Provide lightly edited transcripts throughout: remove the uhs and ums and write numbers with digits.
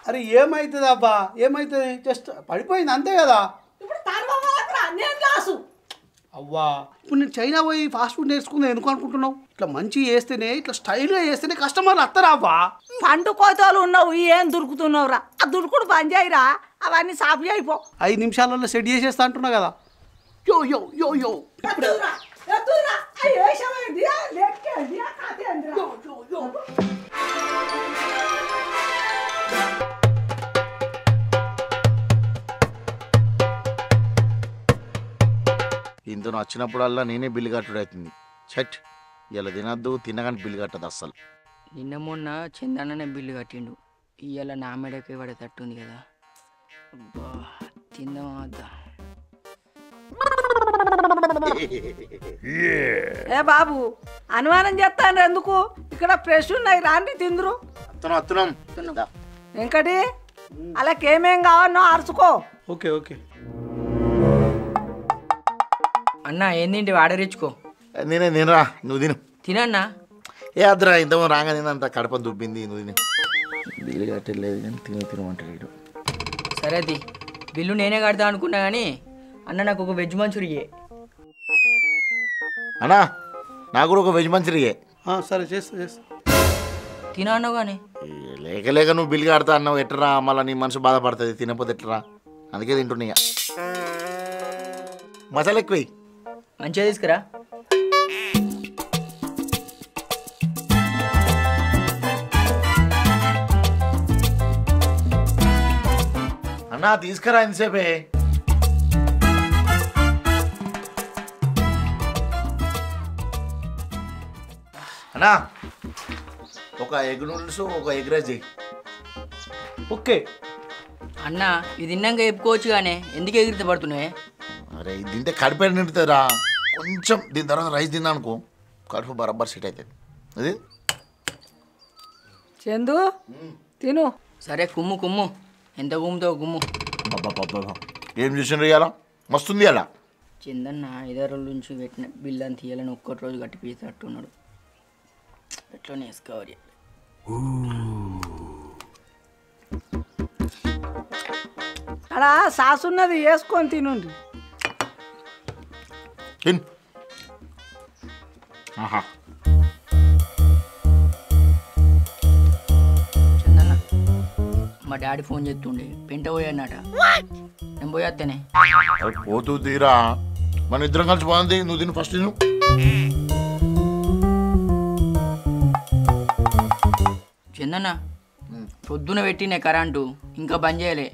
అరే ఏమవుతుంది అబ్బా ఏమవుతుంది జస్ట్ పడిపోయింది అంతే కదా అవ్వా ఇప్పుడు నేను చైనా పోయి ఫాస్ట్ ఫుడ్ నేర్చుకుందా ఎందుకు అనుకుంటున్నావు ఇట్లా మంచి చేస్తేనే ఇట్లా స్టైల్గా చేస్తేనే కస్టమర్లు వస్తారా అబ్బా పండు కోతలు ఉన్నావు ఏం దొరుకుతున్నావురా ఆ దుడుకుడు బంద్ చేయరా అవన్నీ సాఫ్ అయిపో 5 నిమిషాలలో సెట్ చేసేస్తా అంటున్నా కదా యో యో యో యో ఇంత వచ్చినప్పుడల్లా నేనే బిల్లు కట్టుడు అవుతుంది చట్ ఇలా తినద్దు తినగానే బిల్లు కట్టదు అస్సలు నిన్న మొన్న చందన్ననే బిల్లు కట్టిండు ఇవాళ నా మెడకి పడే తట్టుంది కదా అబ్బా తిందామా వద్దా ఏ బాబు అనుమానం చేస్తాను ఎందుకు ఇక్కడ ఫ్రెష్ ఉన్నాయి రాండి తిందురు వెంకటి అలాకేమేం కావాలనో అరుచుకో ఓకే ఓకే అన్న ఏంది ఆర్డర్ ఇచ్చుకో నేనే తినరా నువ్వు తిను తినన్నా ఏ అద్దరా ఇంతమంది రాగా తినంత కడప దుబ్బింది నువ్వు తిను బిల్లు కట్టలేదు కానీ తినమంటాడు సరే అది బిల్లు నేనే కడతా అనుకున్నా కానీ అన్న నాకు ఒక వెజ్ మంచూరియే అన్నా నాకు కూడా ఒక వెజ్ మంచూరియే సరే చేస్తా తినా అన్నావు కానీ లేక లేక నువ్వు బిల్లు కడతా అన్నావు ఎట్టరా మళ్ళీ నీ మనసు బాధపడుతుంది తినకపోతే ఎట్టరా అందుకే తింటున్నా మసాలా ఎక్కువ మంచిగా తీసుకురా అన్నా తీసుకురా ఎంతసేపే అన్నా ఒక ఎగ్ నూడిల్స్ ఒక ఎగ్ రైస్ చెయ్యి ఓకే అన్న ఇది తిన్నాక చెప్పుకోవచ్చు కానీ ఎందుకు ఎగిరితే పడుతున్నాయి అరే ఇది తింటే కడుపు నిండుతుందిరా కొంచెం దీని తర్వాత రైస్ తిన్నా అనుకో కడుపు బరాబర్ సెట్ అవుతుంది అది చందు తిను సరే కుమ్ము కుమ్ము ఎంత కుమ్ముతో కుమ్ము ఏం చూసిన ఇవాళ మస్తుంది అలా చందన్న 5 రోజుల నుంచి పెట్టిన బిల్లు అని తీయాలని ఒక్కటి రోజు కట్టి పీసేటట్టున్నాడు ఎట్లా వేసుకోవాలి అలా సాస్ ఉన్నది వేసుకొని తినండి చందన్న మా డాడీ ఫోన్ చేస్తుండే పెంట పోయాడట నేను పోయేస్తేనే పోతూ తీరా మన ఇద్దరం కలిసి బాగుంది నువ్వు తిను ఫస్ట్ తిను చందన్న పొద్దున పెట్టినే కరెంటు ఇంకా బంద్ చేయలే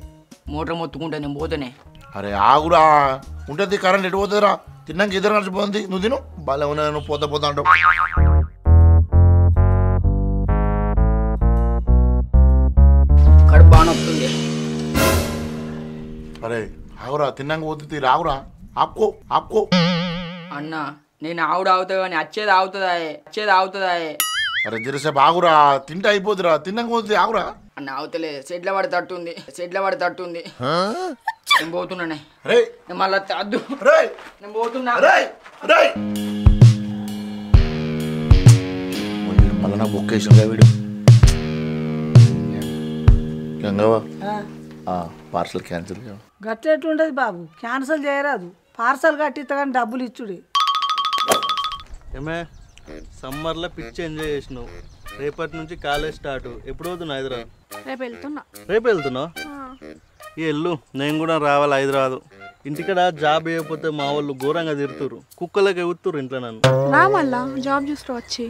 మోటార్ మొత్తుకుంటా నేను పోతేనే అరే ఆగురా ఉంటుంది కరెంట్ ఎటు పోతుందిరా తిన్నాక ఇద్దరం కలిసి బాగుంది నువ్వు తిను బాగా ఉన్నా నువ్వు పోతా అంటావు కడుపు బాగా నొప్పుతుంది అరే ఆగురా తిన్నాక పోతుంది రాగురా ఆపుకో అన్న నేను ఆవుడు ఆగుతా కానీ వచ్చేది ఆగుతుందా అరే జరసేపు ఆగురా తింటే అయిపోతురా తిన్నాక పోతుంది ఆగురా అన్న ఆవుతలే సెడ్ల పడి తట్టుంది నేను పోతున్నానే నేను మళ్ళీ అద్దు నేను పోతున్నా మళ్ళీ నాకు బుక్ వేసిందిగా వీడు గంగవ్వ పార్సల్ క్యాన్సిల్ గట్టేట్లుండదు బాబు క్యాన్సిల్ చేయరాదు పార్సల్ కట్టిస్తా కానీ డబ్బులు ఇచ్చుడి ఏమే సమ్మర్లో పిచ్చి ఎంజాయ్ చేసినావు రేపటి నుంచి కాలేజ్ స్టార్ట్ ఎప్పుడు అవుతున్నా హైదరాబాద్ రేపు వెళ్తున్నావు వెళ్ళు నేను కూడా రావాలి హైదరాబాద్ ఇంటికడ జాబ్ చేయకపోతే మా వాళ్ళు ఘోరంగా తిరుతురు కుక్కలకి ఎగుతురు ఇంట్లో నన్ను జాబ్ చూస్తూ వచ్చి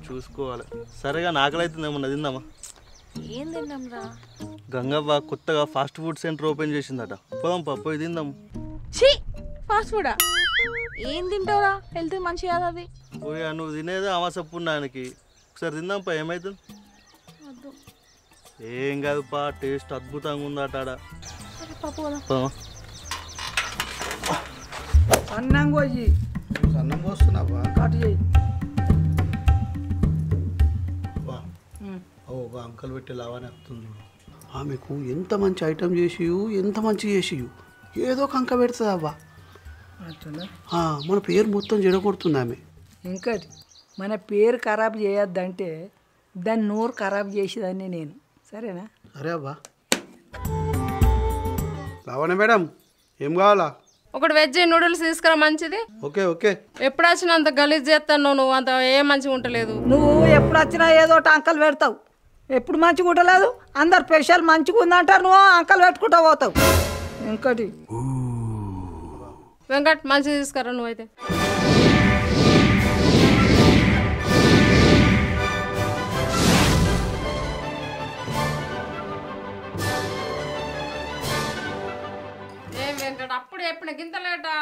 చూసుకోవాలి సరేగా నాకలైతుంది ఏమన్నా తిందామా ఏం తిన్నాంరా గంగవ్వ కొత్తగా ఫాస్ట్ ఫుడ్ సెంటర్ ఓపెన్ చేసిందట పోదాం పోయి తిందాం ఛీ ఫాస్ట్ ఫుడా ఏం తింటావురా హెల్త్ మంచిగా కాదు అది పోయా నువ్వు తినేదే అమాసప్పున్నానికి ఒకసారి తిందాం ఏమవుతుంది ఏం కాదు టేస్ట్ అద్భుతంగా ఉందట అన్నం కోసి అన్నం పోస్తున్నావా కట్ చేయి ఒక అంకల్ పెట్టి లావానే వస్తుంది ఆమెకు ఎంత మంచి ఐటమ్ చేసియు ఎంత మంచి చేసియు ఏదో కంక పెడుతుంది అవ్వ మన పేరు మొత్తం చెడగొడుతుంది ఆమె ఇంకటి మన పేరు ఖరాబ్ చేయొద్దంటే దాన్ని నోరు ఖరాబ్ చేసేదాన్ని నేను సరేనా సరే అవ్వా. లావణ్య మేడం ఏం కావాలా? ఒకటి వెజ్ నూడిల్స్ తీసుకురా మంచిది. Okay okay. ఎప్పుడు వచ్చినా అంత గలీజ్ చేస్తాను నువ్వు, అంత ఏం మంచిగా ఉంటలేదు. నువ్వు ఎప్పుడు వచ్చినా ఏదో ఒకటి అంకలు పెడతావు. ఎప్పుడు మంచిగా ఉండలేదు, అందరు స్పెషల్ మంచిగా ఉందంటారు, నువ్వు అంకలు పెట్టుకుంటూ పోతావు. ఇంకోటి వెంకట్ మంచిది తీసుకురా నువ్వైతే. ఏం వెంకట్ అప్పుడు ఎప్పుడు గింత లేటా?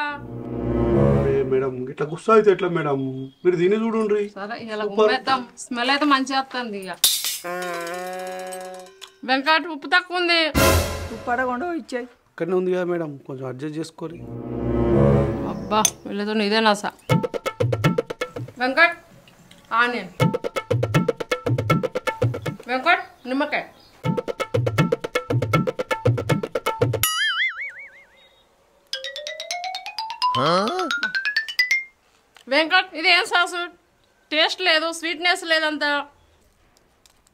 మేడం ఇట్లా గుస్సా అయితే ఎట్లా మేడం? మీరు దీన్ని చూడండి. సరే ఇలా ఉమ్మేద్దాం. స్మెల్ అయితే మంచిగా వస్తుంది. ఇక వెంకట్ ఉప్పు తక్కువ ఉంది. ఉప్పడకుండా ఇచ్చాయి. ఇక్కడనే ఉంది కదా మేడం, కొంచెం అడ్జస్ట్ చేసుకోవాలి. అబ్బా వీళ్ళతో ఇదే నాసా. వెంకట్ ఆనియన్. వెంకట్ నిమ్మకాయ. వెంకట్ ఇది ఏం సాసు? టేస్ట్ లేదు, స్వీట్నెస్ లేదంతా.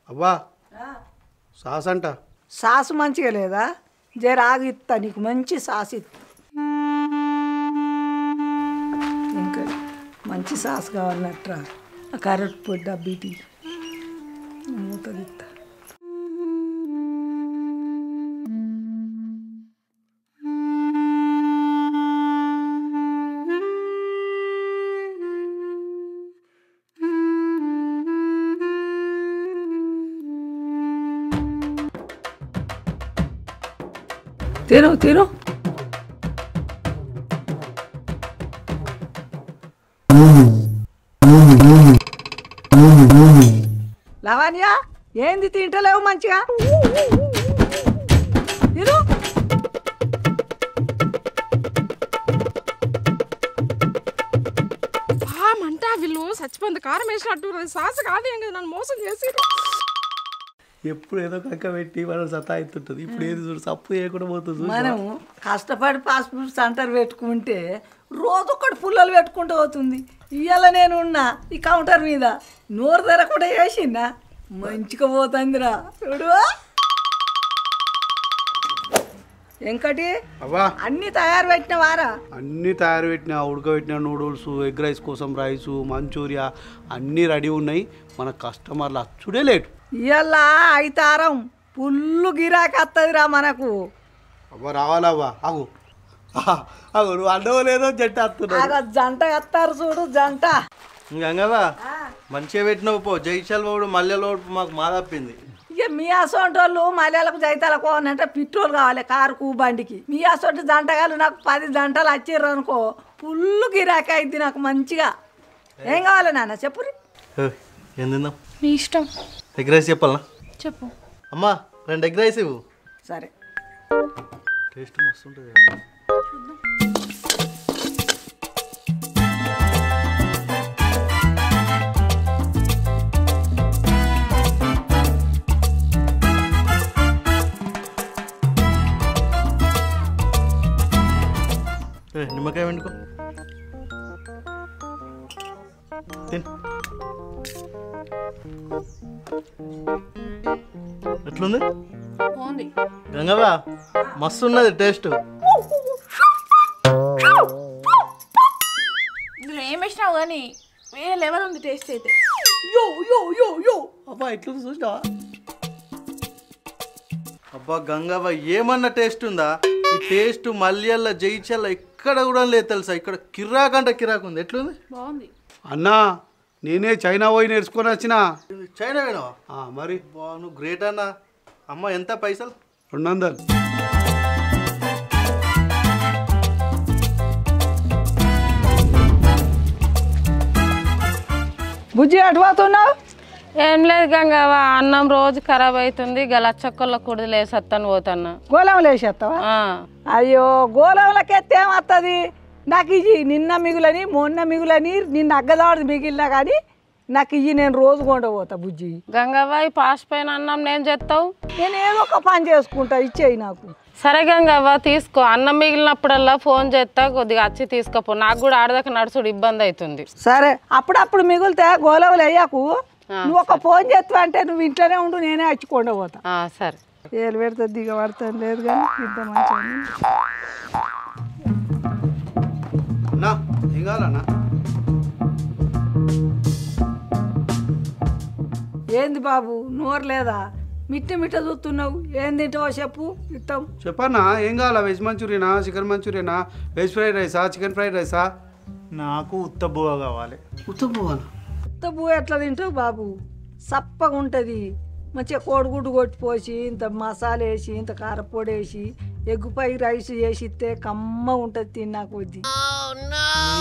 అవ్వా సాస్ అంట. సాసు మంచిగా లేదా? జర ఆగి ఇస్తా నీకు మంచి సాసు ఇస్తా. ఇంకా మంచి సాస్ కావాలన్నట్రా. ఆ కరెక్ట్ పొడి డబ్బీటి మూతది ఇస్తా. తిను తిను. లవణ్య ఏంది తింటలేవు మంచిగా? తిను. మంట వీళ్ళు చచ్చిపోయింది కారం వేసినట్టు. సాసు కాదు ఏం కదా, నన్ను మోసం చేసి. ఎప్పుడు ఏదో కక్క పెట్టి మనం సతాయిస్తుంటుంది. ఇప్పుడు ఏది చూడు సప్పు చేయకుండా పోతుంది. మనం కష్టపడి పాస్పోర్ట్ సెంటర్ పెట్టుకుంటే రోజు ఒకటి పుల్లలు పెట్టుకుంటూ పోతుంది. ఇవాళ నేను ఉన్నా ఈ కౌంటర్ మీద, నోరు ధర కూడా వేసిందా మంచిగా పోతుందిరా. చూడు వెంకటి అవ్వా అన్ని తయారు పెట్టినవారా? అన్నీ తయారు పెట్టిన, ఉడకబెట్టిన నూడిల్స్, ఎగ్ రైస్ కోసం రైసు, మంచూరియా అన్నీ రెడీ ఉన్నాయి. మన కస్టమర్లు అచ్చుడే లేటు. ఇవాళ అయితారం పుల్లు గిరాకీ వస్తుందిరా మనకు. అవ్వ రావాలవ్వా. అగు అగు నువ్వు అన్నవో లేదో జంట వస్తున్నావు. జంట వస్తారు చూడు జంట. గంగవ్వ మంచిగా పెట్టినవు పో. జైశాల్ వాడు మల్లెలో మాకు మా తప్పింది. ఇక మీ అసొంటి వాళ్ళు మలయాళకు జైతాలకు అంటే పెట్రోల్ కావాలి కారుకు బండికి. మీ అసొంటి జంటగాలు నాకు 10 జంటలు వచ్చిర్రు అనుకో, పుల్లు గిరాకీ అయింది నాకు మంచిగా. ఏం కావాలి నాన్న చెప్పు. ఏం తిందాం? మీ ఇష్టం. ఎగ్ రైస్ చెప్పాలనా? చెప్పు. అమ్మా 2 ఎగ్ రైస్ ఇవ్వు. సరే టేస్ట్ మస్తు ఉంటుంది. నిమ్మకాయ వండుకో. ఎట్లుంది గంగవ్వ? మస్తు ఉన్నది టేస్ట్. ఇందులో ఏం వేసినావు కానీ వేరే లెవెల్ ఉంది టేస్ట్ అయితే. యో యో యో యో అబ్బా ఎట్లుంది చూసినావా? అబ్బా గంగవ్వ ఏమన్నా టేస్ట్ ఉందా? ఈ టేస్ట్ మల్యాల జైచల్ల ఎక్కడ కూడా లేదు తెలుసా. ఇక్కడ కిరాక్ అంటే కిరాక్ ఉంది. ఎట్లుంది? బాగుంది అన్నా. నేనే చైనా పోయి నేర్చుకొని వచ్చిన. చైనా వేణవా? మరి బా నువ్వు గ్రేట్ అన్నా. అమ్మ ఎంత పైసలు? 200. బుజ్జి అటుపోతున్నావు? ఏం లేదు గంగవ్వ, అన్నం రోజు ఖరాబ్ అవుతుంది. గలచ్చొక్కల కుడిది లేసత్తాను పోతున్నా. గోళంలో వేసేస్తావా? అయ్యో గోళంలకెత్తే ఏమవుతుంది? నాకు ఇవి నిన్న మిగులని మొన్న మిగులని నిన్న అగ్గదాడు మిగిలినా కానీ నాకు ఇవి నేను రోజు కొండ పోతా బుజ్జి. గంగవ్వ ఈ పాస్ పైన అన్నం నేను చేస్తావు? నేను ఏదో ఒక పని చేసుకుంటా, ఇచ్చేయి నాకు. సరే గంగవ్వ తీసుకో. అన్నం మిగిలినప్పుడల్లా ఫోన్ చేస్తా, కొద్దిగా వచ్చి తీసుకోపో. నాకు కూడా ఆడదాకా నడుచుడు ఇబ్బంది అవుతుంది. సరే అప్పుడప్పుడు మిగిలితే గోళంలు అయ్యాకు నువ్వు ఒక ఫోన్ చేస్తావు అంటే నువ్వు ఇంట్లోనే ఉండు, నేనే వచ్చి కొండ పోతా. సరే ఏలు పెడితే దిగబడతాను లేదు కానీ ఇంత మంచిగా అన్నా ఏం కావాలన్నా? ఏంది బాబు నోరు లేదా మిట్ట మిట్ట చూస్తున్నావు ఏం తింటావో చెప్పు ఇస్తాం చెప్పన్నా ఏం కావాలా? వెజ్ మంచూరియనా, చికెన్ మంచూరియనా, వెజ్ ఫ్రైడ్ రైసా, చికెన్ ఫ్రైడ్ రైసా? నాకు ఉత్తబువ కావాలి. ఉత్తపోవాలా? పువ్వు ఎట్లా తింటావు బాబు సప్పగా ఉంటుంది మంచిగా కోడిగుడ్డు కొట్టిపోసి ఇంత మసాలా వేసి ఇంత కారపొడి వేసి ఎగ్గుపై రైస్ చేసి ఇస్తే కమ్మ ఉంటుంది తిన్నా కొద్ది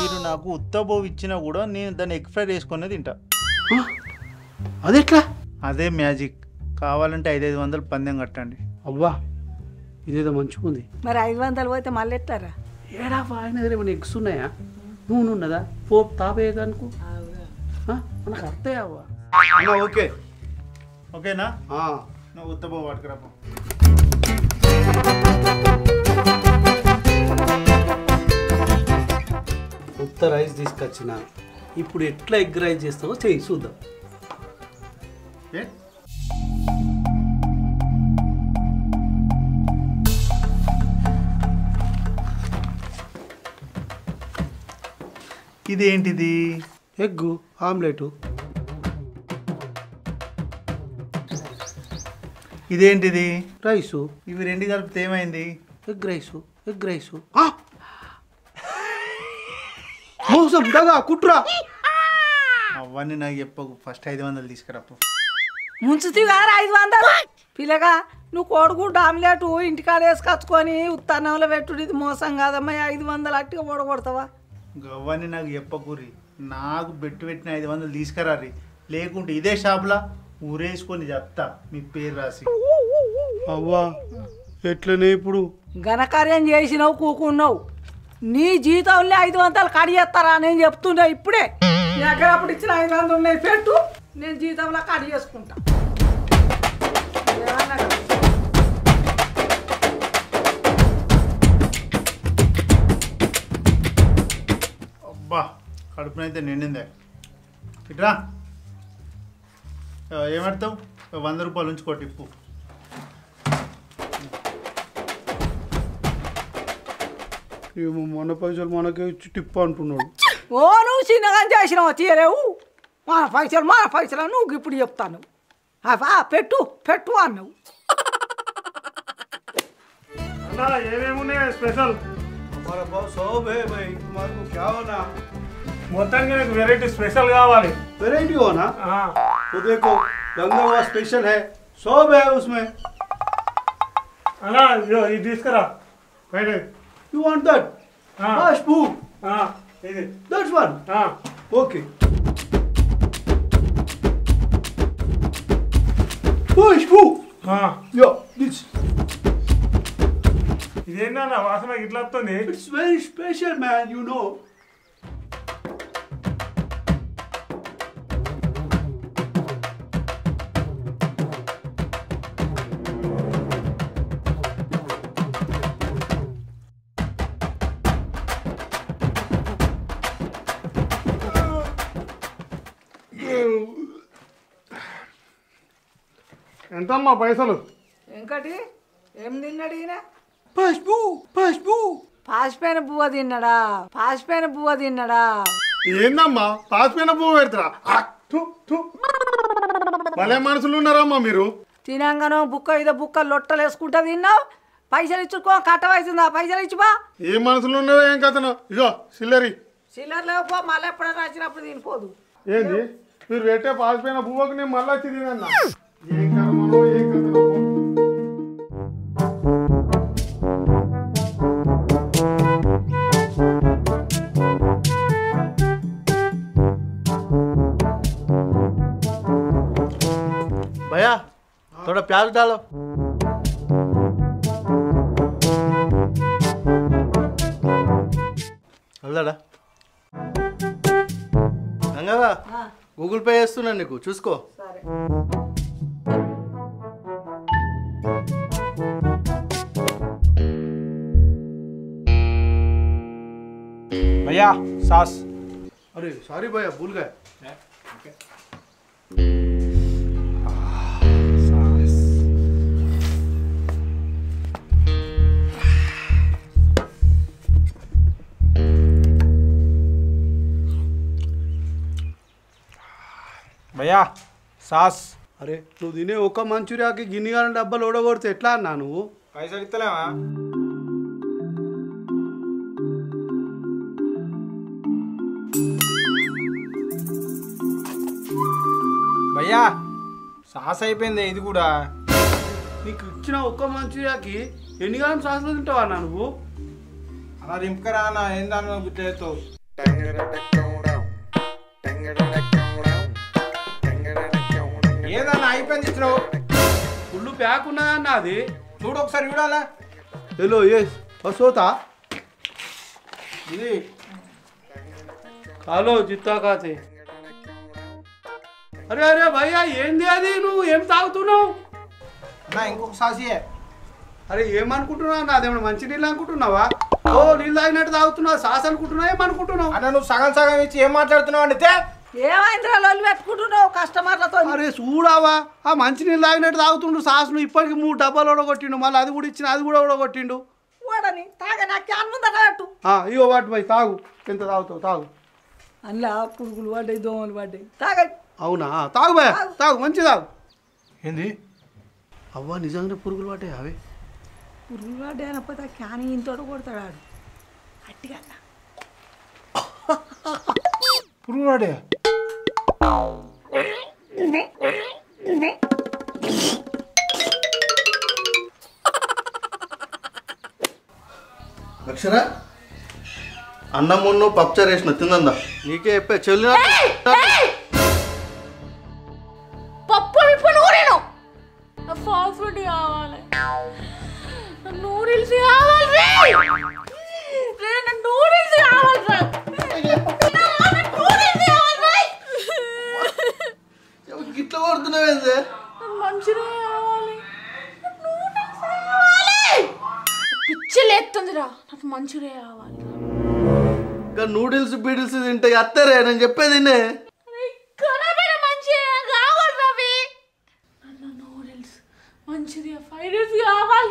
మీరు నాకు ఉత్తబువ ఇచ్చినా కూడా నేను దాన్ని ఎగ్ ఫ్రైడ్ వేసుకునే తింటా. అదెట్లా? అదే మ్యాజిక్. కావాలంటే 500 పందెం కట్టండి. అవ్వా ఇదేదో మంచిగా ఉంది. మరి 500 పోతే మళ్ళీ ఎట్టారా ఏడా ఆయన దగ్గర ఏమైనా ఎగ్స్ ఉన్నాయా? నూనె ఉన్నదా? పోపు తాపేయదనుకో మనకు అర్థే అవ్వా. ఓకే ఓకేనా? నువ్వు ఉత్తబువ పట్టుకురాపో. ఉత్త రైస్ తీసుకొచ్చిన ఇప్పుడు ఎట్లా ఎగ్ రైస్ చేస్తావో చెయ్యి చూద్దాం. ఇదేంటిది? Egg omelette. ఇదేంటిది? రైసు. ఇవి రెండు కలిపితే ఏమైంది? Egg rice. Egg rice. మోసం దగా కుట్రా. అవన్నీ నాకు చెప్పకు. ఫస్ట్ 500 తీసుకురాపు. ముంచుతీ గారు 500 పిల్లగా నువ్వు కోడిగుడ్డు ఆమ్లెట్ ఇంటికాడ వేసుకొచ్చుకొని ఉత్తానంలో పెట్టుడు ఇది మోసం కాదమ్మా. 500 అట్టిగా ఓడగొడతావా? గవ్వని నాకు చెప్పకూరి. నాకు పెట్టిన 500 తీసుకురారి. లేకుంటే ఇదే షాప్లా ఊరేసుకొని చెప్తా మీ పేరు రాసి. అవ్వా ఎట్లనే ఇప్పుడు ఘనకార్యం చేసినావు కూకున్నావు నీ జీతంలో 500 కడిగేస్తారా నేను చెప్తున్నా ఇప్పుడే. నీ దగ్గర అప్పుడు ఇచ్చిన 500 ఉన్నాయి పెట్టు నేను జీతంలో కడి చేసుకుంటా. అబ్బా కడుపునైతే నిండిందే. ఇట్రా ఏమడతావు? 100 రూపాయలు ఉంచుకో టిప్పు. ఏమో మన పైసలు మనకే ఇచ్చి టిప్పు అంటున్నాడు. ఓ నువ్వు చిన్నగా చేసినావు తీయలేవు. మన పైసలు నువ్వు ఇప్పుడు చెప్తాను. పెట్టు పెట్టు అన్నావు. ఏమేమి స్పెషల్? हमारा बहुत शौक है भाई, तुम्हारे को क्या होना? మొత్తానికి నాకు వెరైటీ స్పెషల్ కావాలి. वेराइटी हो ना? तो देखो गंगा हुआ स्पेशल है, सब है उसमें. అలా ఇది తీసుకురా. You want that? Fast food. ఇది That's one. Okay. Fast food. Yeah, this. ఇదేంటన్నా వాసన ఇట్లా వస్తుంది? It's very special, man. You know. ఎంతమ్మా పైసలు? ఇంకటి ఏం తిన్నాడు ఈయన? Fast పాసిపోయిన బువ్వ తిన్నాడా? పాసిపోయిన బువ్వ తిన్నాడా? ఏందమ్మా పాసిపోయిన పువ్వు పెడతారా? భలే మనుషులు ఉన్నారమ్మా మీరు. తినంగానో బుక్క లొట్టలు వేసుకుంటా తిన్నావు. పైసలు ఇచ్చుకో కట్టవైతుందా? పైసలు ఇచ్చిపా. ఏం మనుషులు ఉన్నారో ఏం కథను. ఇగో సిల్లరి. చిల్లర లేకపో మళ్ళీ ఎప్పుడైనా వచ్చినప్పుడు తినిపోదు. ఏంది మీరు పెట్టే పాసిపోయిన పువ్వుకు నేను మళ్ళీ వచ్చి తినన్నా. ఏం కర్మనో ఏం కథనో. भैया थोड़ा प्याज डालो. వెళ్దాడా? గంగవ్వ గూగుల్ పే చేస్తున్నా నీకు చూసుకో. సరే भैया सास. अरे सॉरी भैया भूल गए. భయ్యా సాస్. అరే నువ్వు తినే ఒక్క మంచూరియాకి గిన్నెగానే డబ్బాలు ఓడగొడితే ఎట్లా అన్నా నువ్వు? పైసలు ఇస్తలేవా? భయ్యా సాస్ అయిపోయింది ఇది కూడా. నీకు ఇచ్చిన ఒక్క మంచూరియాకి ఎన్ని గ్రాముల సాసులు తింటావా అన్నా నువ్వు? అలా రింపుకరా అన్న ఏందన్నా గుర్తు. ఏదన్నా అయిపోయింది ఇచ్చినావు. ఫుల్ ప్యాక్ ఉన్నదన్నా అది. చూడు ఒకసారి చూడాలా. హలో ఎస్ బసోతా ఇది హలో జిత్తా కాతే. అరే అరే భయ్యా ఏంది అది? నువ్వు ఏం తాగుతున్నావు అన్నా? ఇంకొక సాసియే. అరే ఏమనుకుంటున్నావు? నాదేమన్నా మంచి నీళ్ళు అనుకుంటున్నావా? ఓ నీళ్ళు తాగినట్టు తాగుతున్నావు, సాస్ అనుకుంటున్నావు, ఏమనుకుంటున్నావు? అన్న నువ్వు సగం సగం ఇచ్చి ఏం మాట్లాడుతున్నావు అంటే? ఏమైందిరా లొల్లి పెట్టుకుంటున్నావు కస్టమర్లతో? అరే చూడావా ఆ మంచి నీళ్ళు తాగినట్టు తాగుతుండు సాస్. నువ్వు ఇప్పటికి 3 డబ్బాలు ఓడగొట్టిండు, మళ్ళీ అది కూడా ఇచ్చిన అది కూడా ఓడగొట్టిండు. వాడని తాగా నాకు క్యాన్ ముందట్టు. ఇగో వాటి పోయి తాగు, ఎంత తాగుతావు తాగు. అందులో పురుగులు పడ్డాయి, దోమలు పడ్డాయి, తాగండి. అవునా? తాగు భయ తాగు, మంచి తాగు. ఏంది అవ్వా నిజంగానే పురుగులు పడ్డాయి అవి? పురుగులు పడ్డాయి అనకపోతే క్యాన్ ఇంతో కొడతాడు ఆడు గట్టిగా. పురుగు వాడే. అక్షర అన్నం మున్ను పప్పుచారు వేసిన తిందా. నీకే చెప్పే చెల్లి పప్పు ఇప్పుడు నూరేను. ఫాస్ట్ ఫుడ్ కావాలి, నూడిల్స్ కావాలి, నూడిల్స్ కావాలి, గిట్ల కొడుతున్నావేందే? మంచిగా కావాలి, పిచ్చి లేస్తుందిరా, నాకు మంచిగా కావాలి. ఇంకా నూడిల్స్ బీడిల్స్ తింటే అత్తరే నేను చెప్పేది. మంచిగా ఫ్రైడ్ రైస్ కావాలి.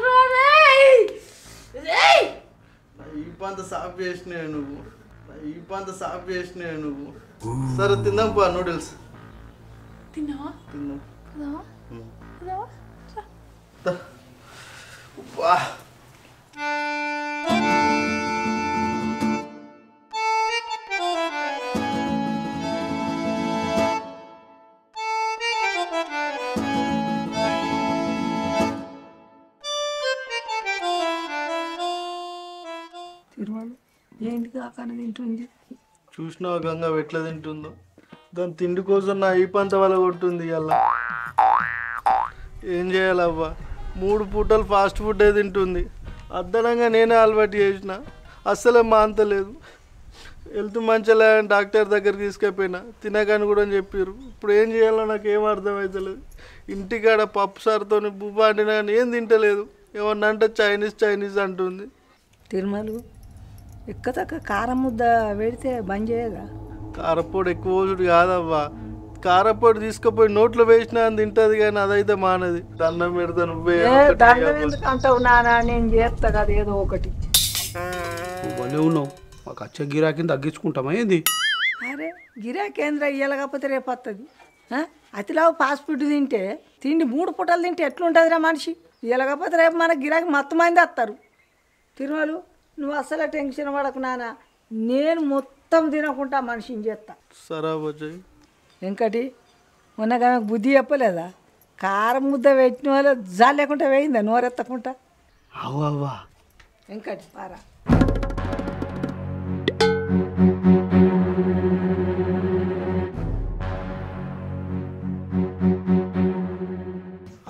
ఈ పంత సాఫ్ చేసినా నువ్వు, ఈ పంత సాఫ్ చేసినా నువ్వు. సరే తిందాం పా నూడిల్స్. తిన్నావా? తిందాం. తిన్నావా? వా తిరుమల ఏంటి కాకనే తింటుంది? చూసినావా గంగ ఎట్లా తింటుందో? దాని తిండి కోసం నా ఈ పంత వల్ల కొట్టుంది. అలా ఏం చేయాలవ్వా? 3 పూటలు ఫాస్ట్ ఫుడ్డే తింటుంది. అద్దనంగా నేనే అలవాటు చేసిన, అస్సలే మాంతలేదు. హెల్త్ మంచిగా డాక్టర్ దగ్గరికి తీసుకెళ్ళిపోయినా, తినగాని కూడా చెప్పారు. ఇప్పుడు ఏం చేయాలో నాకు ఏం అర్థమవుతలేదు. ఇంటికాడ పప్పు సార్తో బువ్వ అండినా కానీ ఏం తింటలేదు. ఏమన్నా అంటే చైనీస్ అంటుంది. తిరుమల ఎక్కతక్క కారం ముద్ద పెడితే బంద్ చేయదా? కారపొడి ఎక్కువ రోజుడు కాదవ్వా. కారపొడి తీసుకుపోయి నోట్లో వేసినా అని తింటుంది కానీ అదైతే మానది. దండం పెడతా నువ్వే. దండం ఎందుకు అంటావు నానా? నేను చేస్తా కదా ఏదో ఒకటి. భలే ఉన్నావు. మాకు వచ్చే గిరాకీని తగ్గించుకుంటామా ఏంది? అరే గిరాకేంద్ర ఇయ్యలేకపోతే రేపు వస్తుంది. అతిలావు ఫాస్ట్ ఫుడ్ తింటే తిండి 3 పూటలు తింటే ఎట్లుంటుందిరా మనిషి? ఇయ్యలేకపోతే రేపు మనకు గిరాకీ మొత్తం మంది వస్తారు. తిరుమలు నువ్వు అసలు టెన్షన్ పడకు నాన్న, నేను మొత్తం తినకుండా మనిషిని చేస్తా. సరే వచ్చాయి వెంకటి మొన్నగా ఆమెకు బుద్ధి చెప్పలేదా? కారం ముద్ద పెట్టిన వాళ్ళు జాలి లేకుండా వేయిందా నోరెత్తకుండా? అవ్వా వెంకటి పారా.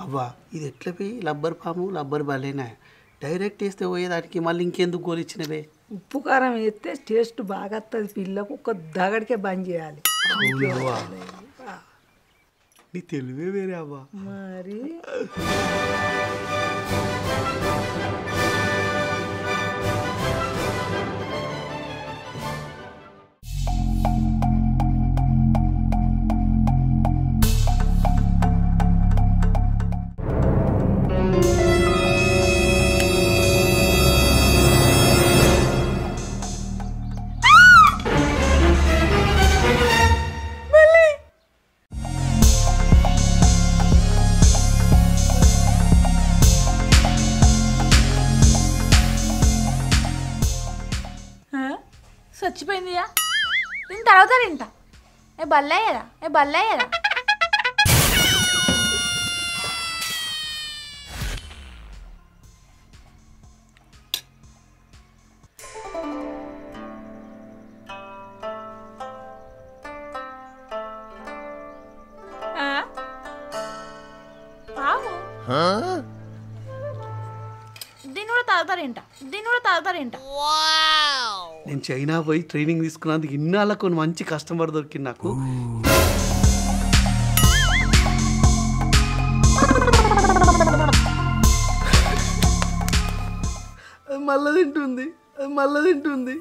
అవ్వా ఇది ఎట్లా పోయి లబ్బర్ పాము లబ్బర్ బాలేనా? డైరెక్ట్ వేస్తే పోయేదానికి మళ్ళీ ఇంకెందుకు గోలిచ్చినవే? ఉప్పు కారం వేస్తే టేస్ట్ బాగా వస్తుంది. పిల్లకు ఒక్క దగడికే బంద్ చేయాలి. నీ తెలివే వేరే అవ్వా. మరి చచ్చిపోయిందియా దీని తర్వాత తింటా ఏ బల్లయ్యరా ఏ బల్లయ్యరా నేను చైనా పోయి ట్రైనింగ్ తీసుకున్నందుకు ఇన్నాళ్ళకు మంచి కస్టమర్ దొరికింది నాకు. మళ్ళా తింటుంది.